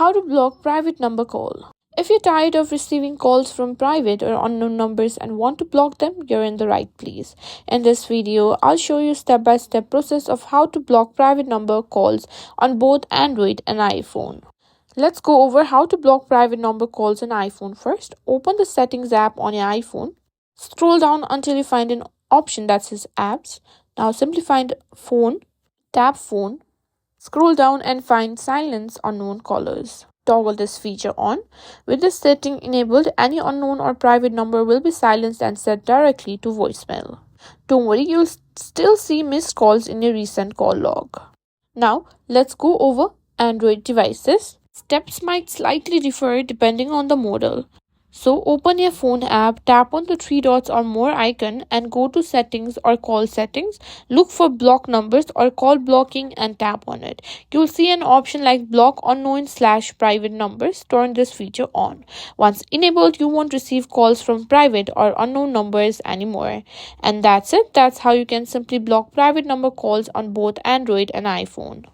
How to block private number call. If you're tired of receiving calls from private or unknown numbers and want to block them, you're in the right place. In this video, I'll show you step-by-step process of how to block private number calls on both Android and iPhone. Let's go over how to block private number calls on iPhone first. Open the Settings app on your iPhone. Scroll down until you find an option that says Apps. Now simply find Phone, tap Phone. Scroll down and find Silence Unknown Callers. Toggle this feature on. With this setting enabled, any unknown or private number will be silenced and set directly to voicemail. Don't worry, you'll still see missed calls in your recent call log. Now, let's go over Android devices. Steps might slightly differ depending on the model. So open your phone app, tap on the three dots or more icon and go to settings or call settings. Look for block numbers or call blocking and tap on it. You'll see an option like block unknown/private numbers. Turn this feature on. Once enabled, you won't receive calls from private or unknown numbers anymore. And that's it. That's how you can simply block private number calls on both Android and iPhone.